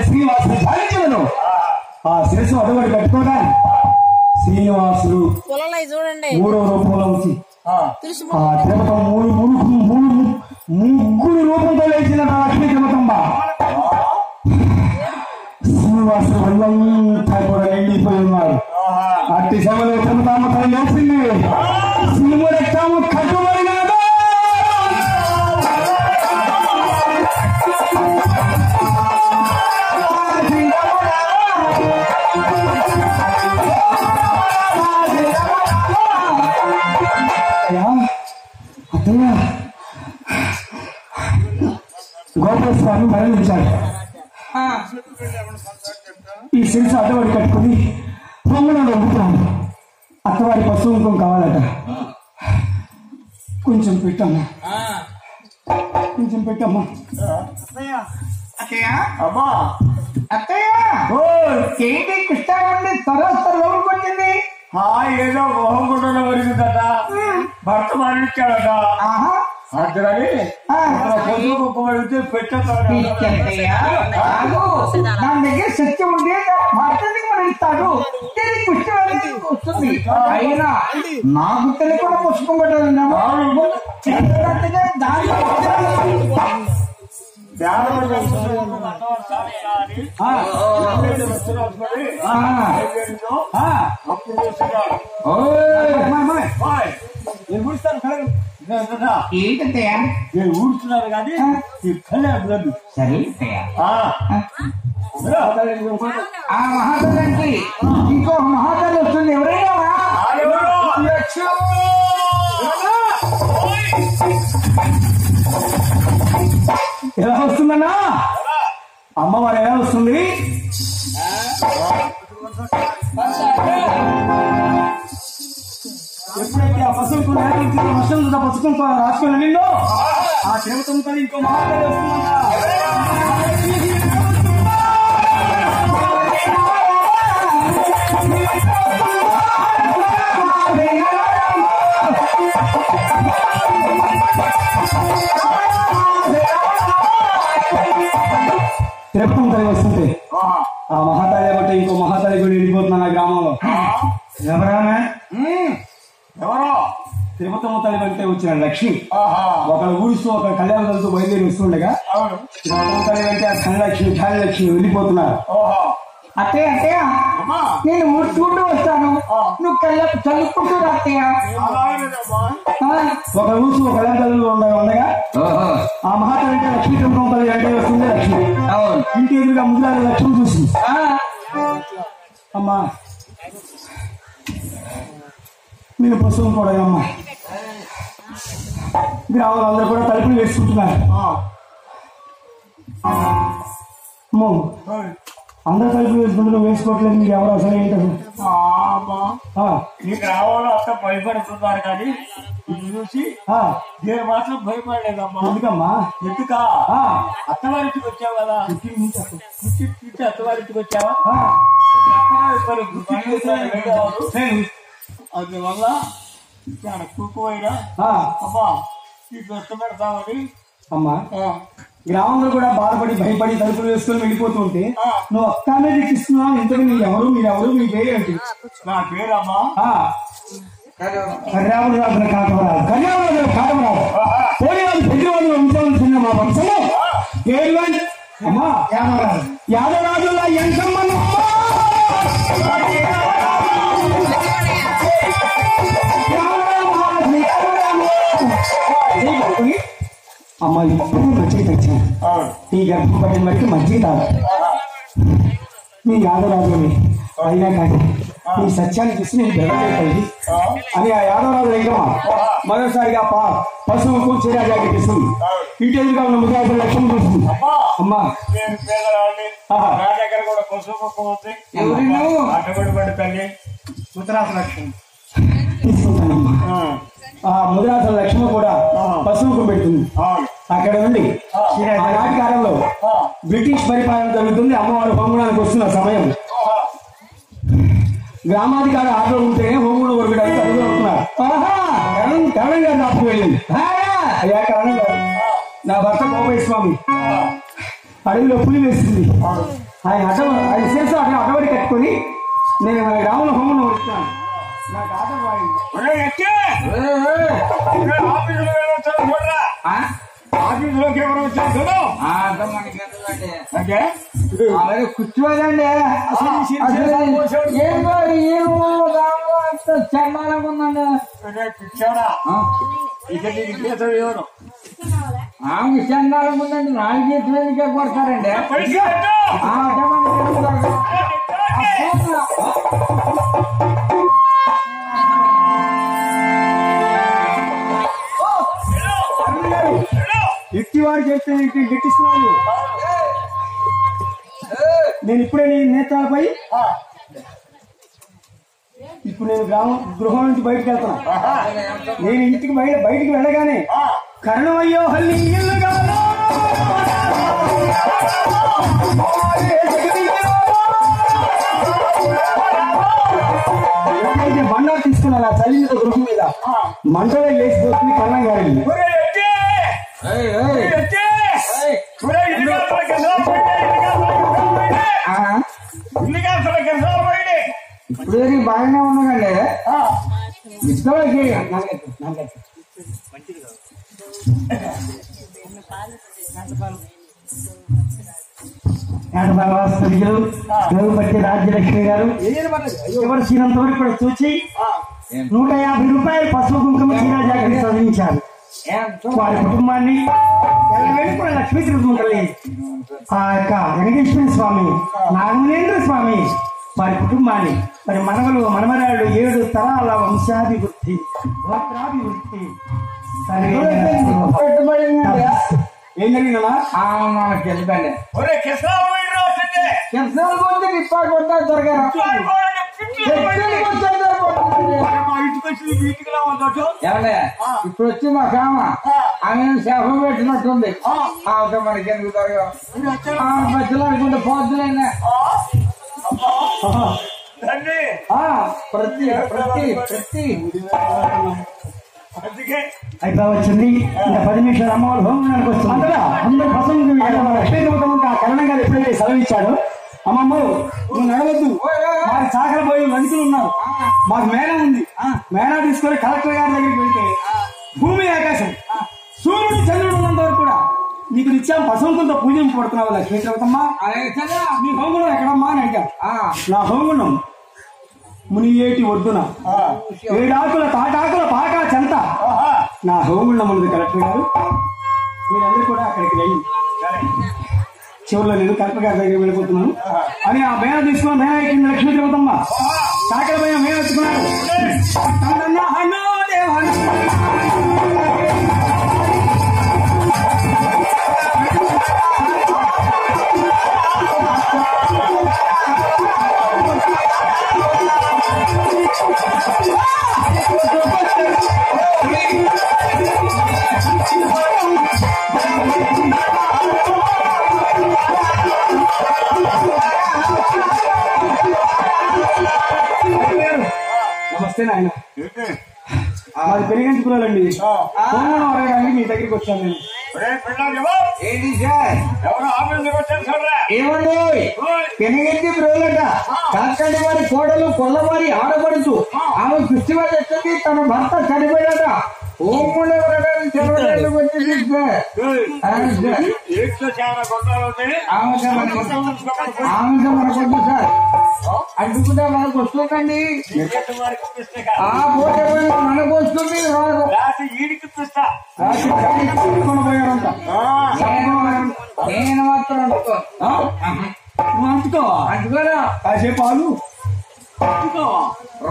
శ్రీనివాసుడు ఆ శిరస్సు అటువంటి కట్టుకోగా శ్రీనివాసుడు చూడండి 3వ రూపంలో వచ్చి ఆ దేవత ముగ్గురు రూపంతో లేచిన లక్ష్మీ దేవతంబ శ్రీనివాసుడు వాళ్ళంతా కూడా ఎండిపోయి ఉన్నారు. అట్టి సమయంలో దేవతమ్మ తల లేచింది. శివుడు రక్తము కట్టుబడినాడు. గోపాలస్వామి మరణించాడు. ఈ శిరస్సు అత్తవాడి కట్టుకుని పొంగులో నవ్వుతున్నాడు. అత్తవాడి పశువు ఇంకం కావాలట. కొంచెం పెట్టమ్మా, కొంచెం పెట్టమ్మా. అత్తయ్య అమ్మా, అత్తయ్య ఏంటి కృష్ణ నుండి తరొచ్చింది? ఏదో మొహంగుండలో వరిగిందట, భర్త మరణించాడట. అర్థమని నా దగ్గర శక్తి ఉంటే భర్తని మరణిస్తాడు. కృష్ణ వస్తుంది. అయినా నా గుట్టని కూడా పుష్పం పెట్టాలన్నాము. ఏంటంతయ్యా నేను ఊడుతున్నారు కానీ కళ్యాణ్ సరే ఆ మహాతల్లికి ఇంకో మహాతల్లి వస్తుంది. ఎవరైనా ఎలా వస్తుందన్నా? అమ్మవారు ఎలా వస్తుంది? ఎప్పుడైతే ఆ పశువుకు వర్షం పసుకుంటూ రాసుకుని నిన్ను ఆ దేవతంతో ఇంకో మహాతల్లి వస్తుందన్నా. తిరుపతి తల్లి వస్తుంటే ఆ మహాతల్లి బట్టి ఇంకో మహాతల్లి కూడా వెళ్ళిపోతున్నా గ్రామంలో. ఎవరామే? ఎవరో తిరుపతమ్మ తల్లి అంటే వచ్చిన లక్ష్మి. ఒకళ్ళు ఊడిస్తూ ఒక కళ్యాణ తల్లితో బయలుదేరి వస్తుండగా తిరుపతమ్మ తల్లి అంటే ఆ ధనలక్ష్మి ఛాయలక్ష్మి వెళ్ళిపోతున్నారు. అత్తయ్య అత్తయ్య నేను ఊడ్చుకుంటూ వస్తాను, నువ్వు చల్లుకుంటూ అత్తయ్య. ఒక ఊసు ఒక కళ్యాణ తల్లి ఉండగా ఆ మహాతల్లి అంటే లక్ష్మీ తిరుపతమ్మ తల్లి అంటే వస్తుంది లక్ష్మి. ఇంటి ఎదురుగా ముద్రాల లక్ష్మి చూసి అమ్మా నేను పశువులు కూడా అమ్మా గ్రామంలో అందరూ కూడా తలుపులు వేసుకుంటున్నారు. అందరూ తలుపులు వేసుకుంటూ నువ్వు వేసుకోవట్లేదు. మీకు ఎవరు అసలు ఏంటది? ఈ గ్రామంలో అంతా భయపడుతున్నారు కానీ ఇది చూసి నేను మాత్రం భయపడలేదమ్మా. ఎందుకమ్మా? ఎందుకా అత్తవారింటికి వచ్చావు కదా, అత్తవారింటికి వచ్చావా? అందువల్ల కూకుపోయినా అమ్మా నీకు ఇష్టపడతామని. అమ్మా గ్రామంలో కూడా బాధపడి భయపడి తలుపులు వేసుకొని వెళ్ళిపోతూ ఉంటే నువ్వు అక్కనే దిక్కిస్తున్నావు. ఇంతకు మీరెవరు, మీరెవరు, మీ పేరేంటి? నా పేరమ్మా కర్యావరాజు కాకమరాజు. కర్యావరాజు కాకమరాజు పోలీసు పెద్దవాళ్ళు ఉంచాల్సిన మా వంశము అమ్మా యాదవరాజు. యాదవరాజుల ఎంతమ్మను అమ్మ ఇప్పుడు మజ్జిగ తెచ్చాను. ఈ గర్భం పట్టిన బట్టి మజ్జిగ తాగు. మీ యాదవరాజుని అయినా కానీ ఈ సత్యాన్ని చూసి నేను బెదరలేకపోయింది అని ఆ యాదవరాజు లింగమ్మ మరోసారిగా పశువుకు చీరాజాకి తీసుకుంది. ఇంటి ఎదురుగా ఉన్న ముద్రాజు లక్ష్యం చూస్తుంది. అమ్మా నా దగ్గర కూడా పశువు అడ్డబడి తల్లి ముద్రాజు లక్ష్యం తీసుకుంటానమ్మా. ఆ ముద్రాజు లక్ష్మి కూడా పశువుకు పెడుతుంది. అక్కడ నుండి ఆనాటి కాలంలో బ్రిటిష్ పరిపాలన జరుగుతుంది. అమ్మవారు హోమగుండానికి వస్తున్న సమయం గ్రామాధికారి ఆటో ఉంటేనే హోమగుండ వరకు అడుగుతూ ఉంటున్నారు. కరణం గారు నాకు వెళ్ళింది. అయ్యా కరణం గారు, నా భర్త గోపయ్య స్వామి అడవిలో పులి వేస్తుంది. ఆయన శిరస్సు అక్కడ అడ్డబడి కట్టుకొని నేను రాముల హోమంలో వస్తున్నాను. నాకు ఆట రాయింది. ఆఫీసులోకి ఎవరు వచ్చారు? కూర్చోదండి. చండాలంగా ఉందండి. ఆమె చండాలంగా ఉందండి. 4 గీతలకే కొడతారండి. ఎట్టివాడు చేస్తే గట్టిస్తున్నాను. నేను ఇప్పుడే నీ నేత్రాలపై ఇప్పుడు నేను గృహం నుంచి బయటకు వెళ్తున్నా. నేను ఇంటికి బయటికి వెళ్ళగానే కరణమయ్యో హల్లి ఎప్పుడైతే బండారు తీసుకున్నా ఆ చలి మీద గృహం మీద మంటలో లేచిపోతుంది కరణం గారి. ఇప్పుడు బాగానే ఉన్నాకండి. రఘుపతి రాజ్యలక్ష్మి గారు ఎవరు శ్రీనంత వరకు కూడా చూచి 150 రూపాయలు పసుపు కుంకుమ చీరాజాకి చదివించారు. వారి కుటుంబాన్ని కూడా లక్ష్మీ తిరుగుతుంటారు. ఆ యొక్క వెంకటేశ్వర స్వామి, నాగమనేంద్ర స్వామి వారి కుటుంబాన్ని మరి మనవరాళ్ళు 7 తరాల వంశాభివృద్ధి గోత్రాభివృద్ధి ఏం జరిగిందా? మనకి తెలిపండి. దొరకారు ఇప్పుడు వచ్చి మా కామ ఆమె శాపం పెట్టినట్టుంది. మనకి ఎందుకు దొరకదు? మధ్యలో అనుకుంటే పోద్దులైనా ప్రతి అయిపో వచ్చింది. ఇంకా 10 నిమిషాలు అమ్మవారు హోమానికి వస్తుంది. అందరూ పసందు ఆ కరణం గారు ఎప్పుడైతే సెలవిచ్చాడో అమ్మమ్మ నువ్వు నడవద్దు, మాకు చాకర పోయి మనుషులు ఉన్నారు, మాకు మేళ ఉంది, మేళ తీసుకొని కలెక్టర్ గారి దగ్గరికి వెళ్తే భూమి ఆకాశం సూర్యుడు చంద్రుడు ఉన్నంత వరకు కూడా నీకు నిత్యం పసంతులతో పూజింపబడుతున్నావు లక్ష్మీ తిరుగుతమ్మ. నీ హోమగుండం ఎక్కడమ్మా అని అడిగాను. నా హోమగుండం మునియేటి ఒడ్డున 7 ఆకుల తాటాకుల పాకా చెంత నా హోమగుండం ఉన్నది కలెక్టర్ గారు. మీరందరూ కూడా అక్కడికి వెళ్ళి చివరిలో నేను కలెక్టర్ గారి దగ్గర వెళ్ళిపోతున్నాను అని ఆ మేళ తీసుకున్న మేళ ఎక్కింది లక్ష్మీ తిరుగుతమ్మ. చాకల పైన మేళ వచ్చుకున్నాడు. నమస్తే నాయన. మాది పెరిగంటి కులాలండి. హోమం అడగడానికి మీ దగ్గరికి వచ్చాను నేను. ఏమండి పెనగంటి బ్రోలట కాకండి వారి కోడలు కొల్లవారి ఆడపడుతూ ఆమె కృష్ణవారి ఎక్కడి తన భర్త చనిపోయాట. ఓముడు ఎవరడానికి మనకొద్దు సార్, అడ్డుకుంటే మనకు వస్తుందండి. ఆ పోతే మనకు వస్తుంది. నేను మాత్రం అంటుకోరా కాసేపు ఆలు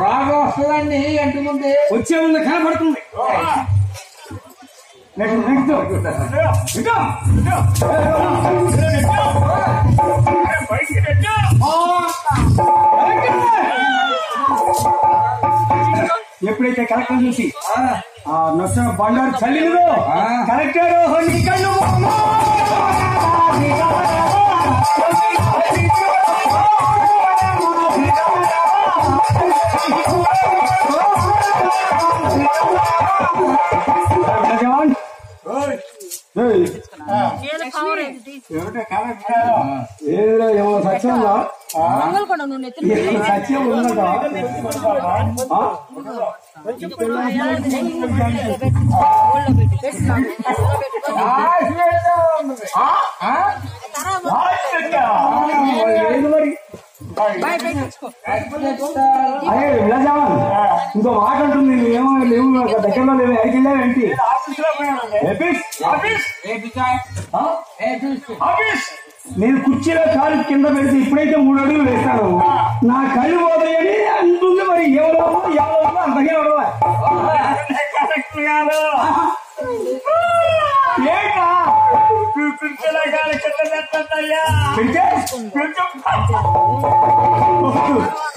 రాగా వస్తుందండి. అంటుకుంటే వచ్చే ముందు కనబడుతుంది. ఎప్పుడైతే అయితే కలెక్టర్ చూసి నొచ్చిన బండారు చల్లిలో కలెక్టర్ నీ కళ్ళు జవాన్ ఏమో సత్యంలో సత్యం ఉన్నదా అదే విలాజావన్ ఇంకో మాట ఉంటుంది ఏమో లేవు దగ్గరలో లేవు ఎక్కడికి వెళ్ళావు ఏంటి నేను కుర్చీలో కాలు కింద పెడితే ఇప్పుడైతే 3 అడుగులు వేస్తాను నా కళ్ళు పోతాయని అంటుంది మరి ఎవరో అంతకే ఎవరో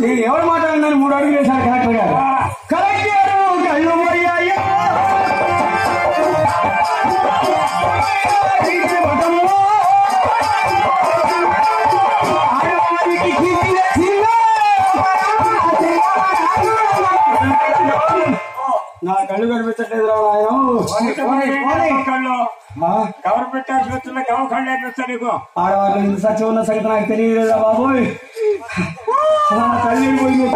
నేను ఎవరు మాట్లాడినాను 3 అడుగులు వేశాను కలెక్టర్ గారు కలెక్టర్ కళ్ళు పోయాయా నా కళ్ళు కనిపించట్లేదు కవర్ పెట్టాల్సి వచ్చిన కవర్ కళ్ళు అనిపిస్తా నీకు ఆడవాళ్ళు ఇంత సత్యం ఉన్న సంగతి నాకు తెలియలేదా బాబోయ్ నా తల్లి పోయింది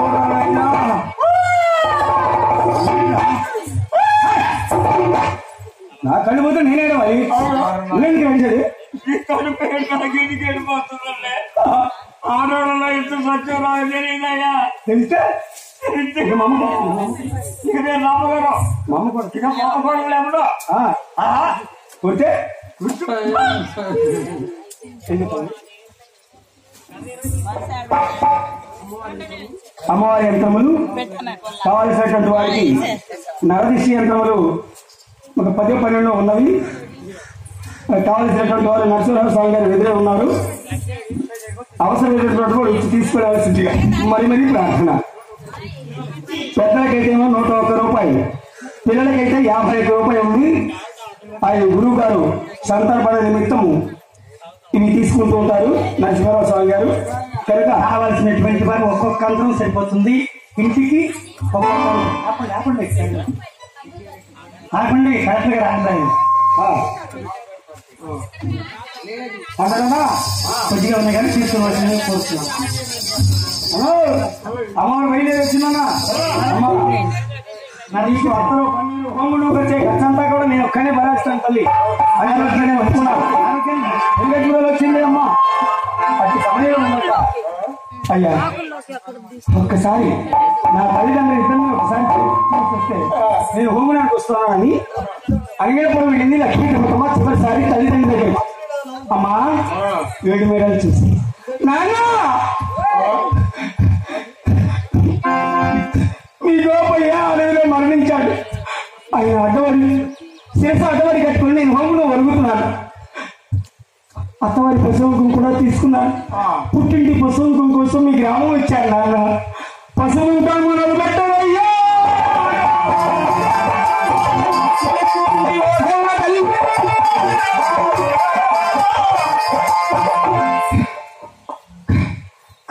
నా కళ్ళు పోతే నేనే గడిచేది ఆడవాళ్ళలో ఇంత సత్యం నాకు తెలియదయ్యా తెలిస్తే కొడితే అమ్మవారి యంత్రములు కావలసినటువంటి వారికి నరదిశి యంత్రములు ఒక 10-12 ఉన్నవి కావలసినటువంటి వారు నరసింహరావు స్వామి గారు ఎదురే ఉన్నారు అవసరమైనటువంటి వాడు ఇచ్చి తీసుకురావాల్సిందిగా మరి ప్రార్థన పెద్దలకైతేమో 101 రూపాయలు పిల్లలకైతే 51 రూపాయలు ఉంది ఆయన గురువు గారు సంతర్పణ నిమిత్తము ఇవి తీసుకుంటూ ఉంటారు నరసింహారావు స్వామి గారు కనుక రావాల్సినటువంటి వారు ఒక్కొక్క అంతరం సరిపోతుంది ఇంటికి లేకుండా కరెక్ట్ గా రాలేదు అందువల్ల కొద్దిగా ఉన్నాయి కానీ తీసుకుని కోరుతున్నాను అమ్మవారు బయలుదేరి వచ్చిందన్నా నీకు అత్తలు పన్నులు హోములు వచ్చే ఖర్చంతా కూడా నేను ఒక్కనే భరాస్తాను తల్లి అనే అనుకున్నాను వచ్చింది అమ్మా అతి సమయం ఉందట అయ్యా ఒక్కసారి నా తల్లిదండ్రులు ఇద్దరిని ఒకసారి వస్తే నేను హోమునానికి వస్తున్నానని అడిగినప్పుడు వెళ్ళింది లక్ష్మీ తిరుగుతామా చివరిసారి తల్లిదండ్రుల దగ్గర అమ్మా 7 మేడలు చూసి నాన్న మీ గోపయ్య అడవిలో మరణించాడు ఆయన అడ్డవారి శేష అడ్డవారి కట్టుకుని నేను హోములో వరుగుతున్నాను అత్తవారి పశువుకం కూడా తీసుకున్నాను పుట్టింటి పశువుకం కోసం మీ గ్రామం వచ్చాను నాన్న పశువుకం మొదలు పెట్టారయ్యా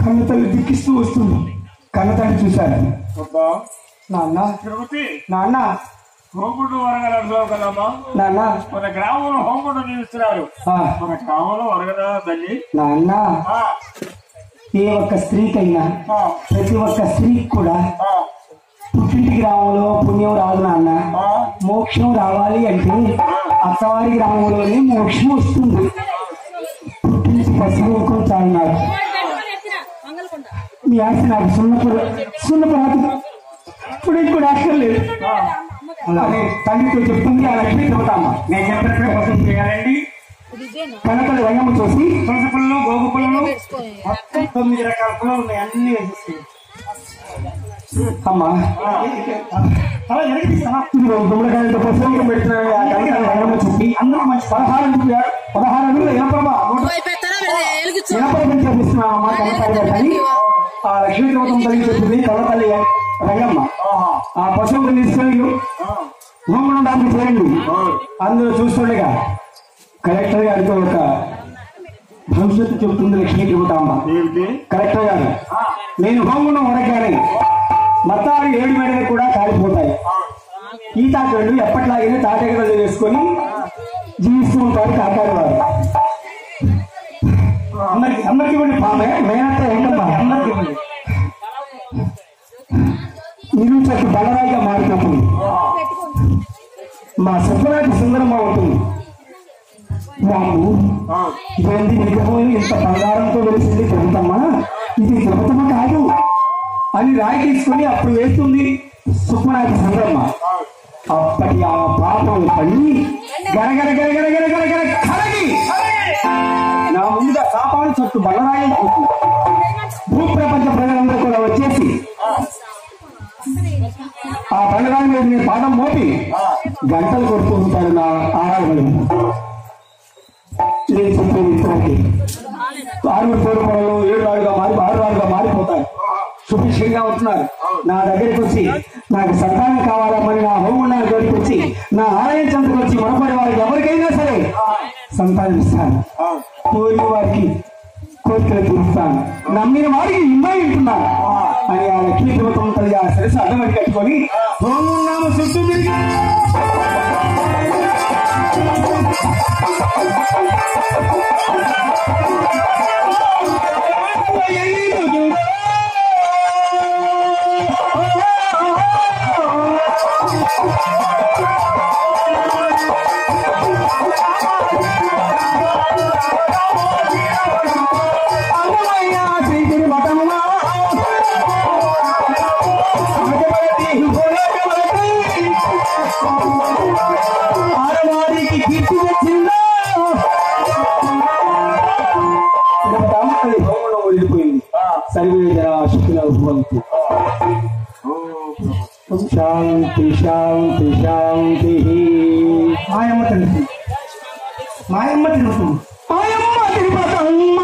కన్నతల్లి దిక్కిస్తూ వస్తుంది కన్నతల్లి చూశాను నాన్న నాన్న హోముడు వరగలలో కదమ్మా నాన్న మన గ్రామంలో హోముడు నిలుస్తున్నారు మన గ్రామంలో వరగదా తల్లి నాన్న ఏ ఒక్క స్త్రీకైనా ప్రతి ఒక్క స్త్రీకి కూడా పుట్టింటి గ్రామంలో పుణ్యం రాదు నాన్న మోక్షం రావాలి అంటే అత్తవారి గ్రామంలోనే మోక్షం వస్తుంది పుట్టింటి పశువు చాలినారు మీ ఆశ నాకు సున్నపురాదు ఇప్పుడు కూడా అక్కర్లేదు అదే తల్లితో చెప్తుంది ఆ లక్ష్మీ చెబుతామా నేను చెప్పినట్టు పశువు చేయాలండి కనకలు రంగము చూసి తులసి పుల్లలు గోగు పుల్లలు మొత్తం 9 రకాల పుల్లలు ఉన్నాయి అన్ని వేసేస్తాయి అమ్మా అలా గుమ్మడికాయలతో పశువులు పెట్టిన రంగము చూపి అందరూ మంచి 16 అడుగులు ఇనపర చూపిస్తున్నాం అమ్మా కన్నతల్లి కానీ ఆ లక్ష్మీ దేవతం తల్లి చెప్పింది కన్నతల్లి రంగమ్మ ఆ పశువులు తీసుకెళ్ళి హోమం డాక్టర్ చేయండి. అందులో చూస్తుండగా కలెక్టర్ గారితో ఒక భవిష్యత్తు చెబుతుంది లక్ష్మీ తిరుగుతామ్మ. కలెక్టర్ గారు, నేను హోమం వరకానే మతాలు 7 మేడలు కూడా కాలిపోతాయి. ఈ తాకళ్ళు ఎప్పట్లాగే తాటగడలు వేసుకొని జీవిస్తూ ఉంటారు కాకాడు వారు. అందరికి ఇవ్వండి పామే మేనత్త ఏంటమ్మా అందరికి ఇవ్వండి. ఇల్లు చెట్టు బలరాయిగా మారినప్పుడు మా సుబ్బరాజు సుందరమ్మ ఉంటుంది. వాళ్ళు ఇదేంటి నిజమైన ఇంత బంగారంతో వెలిసింది తిరుగుతమ్మా, ఇది తిరుగుతమ్మ కాదు అని రాయి తీసుకుని అప్పుడు వేస్తుంది సుబ్బరాజు సుందరమ్మ. అప్పటి ఆ పాపం పడి గరగర గరగర గరగర గర కరగి నా ముందు కాపాడు చుట్టూ బలరాయి భూప్రపంచ ప్రజలందరూ కూడా వచ్చేసి ఆ బలరాయి మీద నేను పాదం మోపి గంటలు కొడుతూ ఉంటారు నా ఆరాధన. నేను చెప్పేది ఇంతవరకు 6 కోరుకోవడం 7 రాళ్ళుగా మారి 6 రాళ్ళుగా మారిపోతాయి. సుభిక్షంగా ఉంటున్నారు. నా దగ్గరికి వచ్చి నాకు సంతానం కావాలమ్మని నా హోమగుండానికి దగ్గరికి వచ్చి నా ఆలయం చెంతకు వచ్చి మనపడి వారికి ఎవరికైనా సరే సంతానం ఇస్తాను. కోరిన వారికి కోరికలు తీరుస్తాను. నమ్మిన వారికి ఇమ్మాయి ఉంటున్నాను అని ఆ లక్ష్మీ దేవతం తల్లి ఆ సరస్సు అడ్డమని కట్టుకొని హోమగుండాము చుట్టూ తిరిగి శాంతి శాంతి శాంతి. మాయమ్మ తెలుసు, మాయమ్మ తెలుసు, మాయమ్మ తిరుపతమ్మ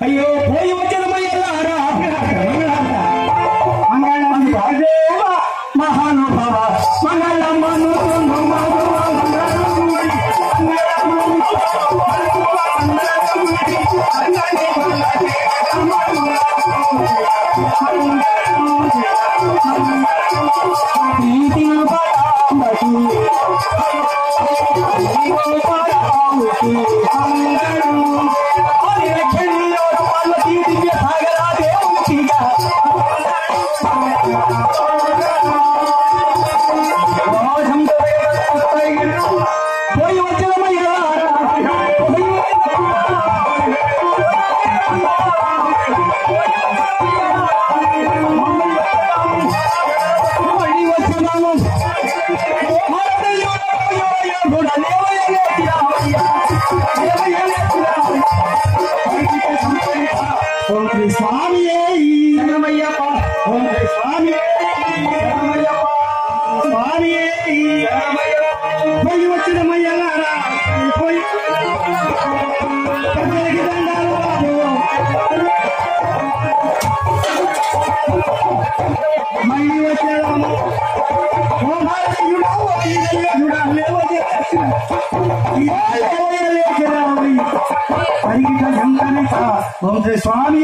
అయ్యో పోయి వచ్చిన మహానుభావ మంగళమ్మను స్వామి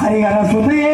హరిహర సుధే